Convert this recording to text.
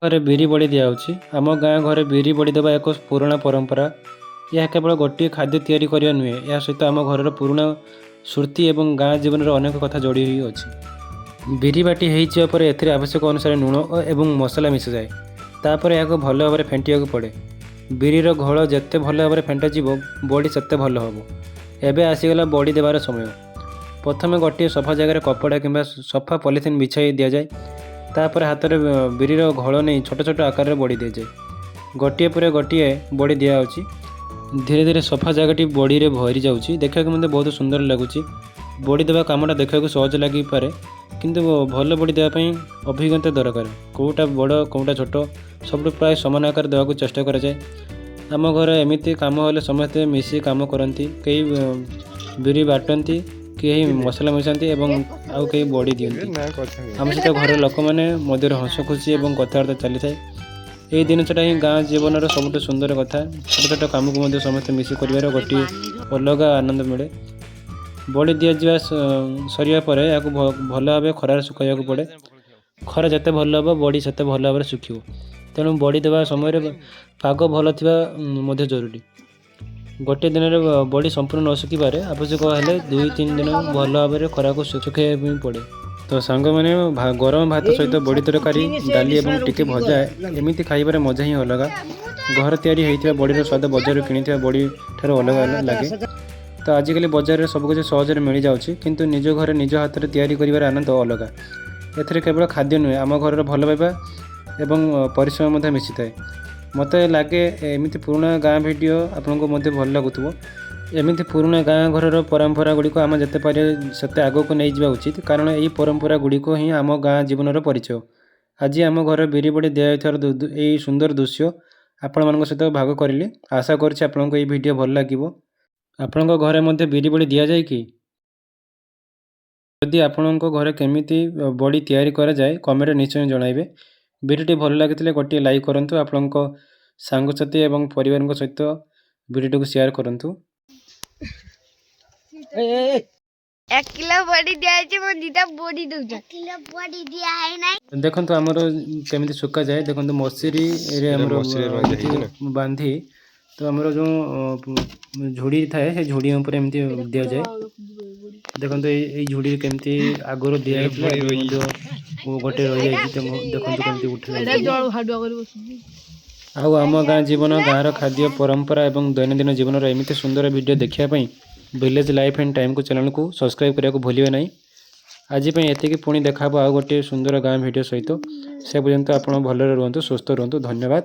ଘରେ ବିରି ବଡ଼ି ଦିଆଯାଉଛି। ଆମ ଗାଁ ଘରେ ବିରି ବଡ଼ି ଦେବା ଏକ ପୁରୁଣା ପରମ୍ପରା। ଏହା କେବଳ ଗୋଟିଏ ଖାଦ୍ୟ ତିଆରି କରିବା ନୁହେଁ, ଏହା ସହିତ ଆମ ଘରର ପୁରୁଣା ସ୍ମୃତି ଏବଂ ଗାଁ ଜୀବନରେ ଅନେକ କଥା ଯୋଡ଼ି ହୋଇ ଅଛି। ବିରି ବାଟି ହୋଇଯିବା ପରେ ଏଥିରେ ଆବଶ୍ୟକ ଅନୁସାରେ ଲୁଣ ଏବଂ ମସଲା ମିଶାଯାଏ। ତାପରେ ଏହାକୁ ଭଲ ଭାବରେ ଫେଣ୍ଟିବାକୁ ପଡ଼େ। ବିରିର ଘୋଳ ଯେତେ ଭଲ ଭାବରେ ଫେଣ୍ଟାଯିବ, ବଡ଼ି ସେତେ ଭଲ ହେବ। ଏବେ ଆସିଗଲା ବଡ଼ି ଦେବାର ସମୟ। ପ୍ରଥମେ ଗୋଟିଏ ସଫା ଜାଗାରେ କପଡ଼ା କିମ୍ବା ସଫା ପଲିଥିନ୍ ବିଛାଇ ଦିଆଯାଏ। ତାପରେ ହାତରେ ବିରିର ଘୋଳ ନେଇ ଛୋଟ ଛୋଟ ଆକାରରେ ବଡ଼ି ଦିଆଯାଏ। ଗୋଟିଏ ପରେ ଗୋଟିଏ ବଡ଼ି ଦିଆଯାଉଛି। ଧୀରେ ଧୀରେ ସଫା ଜାଗାଟି ବଡ଼ିରେ ଭରି ଯାଉଛି। ଦେଖିବାକୁ ମଧ୍ୟ ବହୁତ ସୁନ୍ଦର ଲାଗୁଛି। ବଡ଼ି ଦେବା କାମଟା ଦେଖିବାକୁ ସହଜ ଲାଗିପାରେ, କିନ୍ତୁ ଭଲ ବଡ଼ି ଦେବା ପାଇଁ ଅଭିଜ୍ଞତା ଦରକାର। କେଉଁଟା ବଡ଼ କେଉଁଟା ଛୋଟ ସବୁଠୁ ପ୍ରାୟ ସମାନ ଆକାର ଦେବାକୁ ଚେଷ୍ଟା କରାଯାଏ। ଆମ ଘରେ ଏମିତି କାମ ହେଲେ ସମସ୍ତେ ମିଶି କାମ କରନ୍ତି। କେହି ବିରି ବାଟନ୍ତି, କେହି ମସଲା ମିଶାନ୍ତି ଏବଂ ଆଉ କେହି ବଡ଼ି ଦିଅନ୍ତି। ଆମ ସହିତ ଘରର ଲୋକମାନେ ମଧ୍ୟରେ ହସ ଖୁସି ଏବଂ କଥାବାର୍ତ୍ତା ଚାଲିଥାଏ। ଏହି ଜିନିଷଟା ହିଁ ଗାଁ ଜୀବନର ସବୁଠୁ ସୁନ୍ଦର କଥା। ଛୋଟ ଛୋଟ କାମକୁ ମଧ୍ୟ ସମସ୍ତେ ମିଶି କରିବାର ଗୋଟିଏ ଅଲଗା ଆନନ୍ଦ ମିଳେ। ବଡ଼ି ଦିଆଯିବା ସରିବା ପରେ ଏହାକୁ ଭଲ ଭାବେ ଖରାରେ ଶୁଖାଇବାକୁ ପଡ଼େ। ଖରା ଯେତେ ଭଲ ହେବ ବଡ଼ି ସେତେ ଭଲ ଭାବରେ ଶୁଖିବ। ତେଣୁ ବଡ଼ି ଦେବା ସମୟରେ ପାଗ ଭଲ ଥିବା ମଧ୍ୟ ଜରୁରୀ। ଗୋଟିଏ ଦିନରେ ବଡ଼ି ସମ୍ପୂର୍ଣ୍ଣ ନ ଶୁଖିପାରେ, ଆବଶ୍ୟକ ହେଲେ 2-3 ଦିନ ଭଲ ଭାବରେ ଖରାକୁ ଶୁଖାଇବା ପାଇଁ ପଡ଼େ। ତ ସାଙ୍ଗମାନେ ଗରମ ଭାତ ସହିତ ବଡ଼ି ତରକାରୀ, ଡାଲି ଏବଂ ଟିକେ ଭଜା, ଏମିତି ଖାଇବାରେ ମଜା ହିଁ ଅଲଗା। ଘର ତିଆରି ହୋଇଥିବା ବଡ଼ିର ସ୍ୱାଦ ବଜାରରୁ କିଣିଥିବା ବଡ଼ି ଠାରୁ ଅଲଗା ଲାଗେ। ତ ଆଜିକାଲି ବଜାରରେ ସବୁକିଛି ସହଜରେ ମିଳିଯାଉଛି, କିନ୍ତୁ ନିଜ ଘରେ ନିଜ ହାତରେ ତିଆରି କରିବାର ଆନନ୍ଦ ଅଲଗା। ଏଥିରେ କେବଳ ଖାଦ୍ୟ ନୁହେଁ, ଆମ ଘରର ଭଲ ପାଇବା ଏବଂ ପରିଶ୍ରମ ମଧ୍ୟ ମିଶିଥାଏ। ମୋତେ ଲାଗେ ଏମିତି ପୁରୁଣା ଗାଁ ଭିଡ଼ିଓ ଆପଣଙ୍କୁ ମଧ୍ୟ ଭଲ ଲାଗୁଥିବ। ଏମିତି ପୁରୁଣା ଗାଁ ଘରର ପରମ୍ପରା ଗୁଡ଼ିକ ଆମେ ଯେତେ ପାରିବା ସେତେ ଆଗକୁ ନେଇଯିବା ଉଚିତ, କାରଣ ଏହି ପରମ୍ପରା ଗୁଡ଼ିକ ହିଁ ଆମ ଗାଁ ଜୀବନର ପରିଚୟ। ଆଜି ଆମ ଘରେ ବିରି ବଡ଼ି ଦିଆଯାଇଥିବାର ଏହି ସୁନ୍ଦର ଦୃଶ୍ୟ ଆପଣମାନଙ୍କ ସହିତ ଭାଗ କରିଲି। ଆଶା କରୁଛି ଆପଣଙ୍କୁ ଏହି ଭିଡ଼ିଓ ଭଲ ଲାଗିବ। ଆପଣଙ୍କ ଘରେ ମଧ୍ୟ ବିରି ବଡ଼ି ଦିଆଯାଏ କି? ଯଦି ଆପଣଙ୍କ ଘରେ କେମିତି ବଡ଼ି ତିଆରି କରାଯାଏ କମେଣ୍ଟରେ ନିଶ୍ଚୟ ଜଣାଇବେ। ଭିଡ଼ିଓଟି ଭଲ ଲାଗିଥିଲେ ଗୋଟିଏ ଲାଇକ୍ କରନ୍ତୁ। ଆପଣଙ୍କ ସାଙ୍ଗସାଥି ଏବଂ ପରିବାରଙ୍କ ସହିତ ଭିଡ଼ିଓଟିକୁ ସେୟାର କରନ୍ତୁ। 1 କିଲୋ ବଡ଼ି ଦିଆଯାଇଛି, ମୁଁ 2ଟା ବଡ଼ି ଦଉଛି। 1 କିଲୋ ବଡ଼ି ଦିଆ ହେଇନାହିଁ। ଦେଖନ୍ତୁ ଆମର କେମିତି ଶୁକାଯାଏ। ଦେଖନ୍ତୁ ମଶୁରୀରେ ଆମର ବାନ୍ଧି, ତ ଆମର ଯେଉଁ ଝୁଡ଼ି ଥାଏ ସେ ଝୁଡ଼ି ଉପରେ ଏମିତି ଦିଆଯାଏ। ଦେଖନ୍ତୁ ଏଇ ଝୁଡ଼ି କେମିତି ଆଗରୁ ଦିଆଯାଇଥିଲା, ଏବେ ମଧ୍ୟ ଗୋଟେ ରହିଯାଇଛି। ଦେଖନ୍ତୁ କେମିତି ଉଠିଯାଉଛି। ଆଉ ଆମ ଗାଁ ଜୀବନ, ଗାଁର ଖାଦ୍ୟ, ପରମ୍ପରା ଏବଂ ଦୈନନ୍ଦିନ ଜୀବନର ଏମିତି ସୁନ୍ଦର ଭିଡ଼ିଓ ଦେଖିବା ପାଇଁ ଭିଲେଜ ଲାଇଫ୍ ଆଣ୍ଡ ଟାଇମ୍କୁ ଚ୍ୟାନେଲକୁ ସବସ୍କ୍ରାଇବ୍ କରିବାକୁ ଭୁଲିବେ ନାହିଁ। ଆଜି ପାଇଁ ଏତିକି, ପୁଣି ଦେଖା ହେବ ଆଉ ଗୋଟିଏ ସୁନ୍ଦର ଗାଁ ଭିଡ଼ିଓ ସହିତ। ସେ ପର୍ଯ୍ୟନ୍ତ ଆପଣ ଭଲରେ ରୁହନ୍ତୁ, ସୁସ୍ଥ ରୁହନ୍ତୁ। ଧନ୍ୟବାଦ।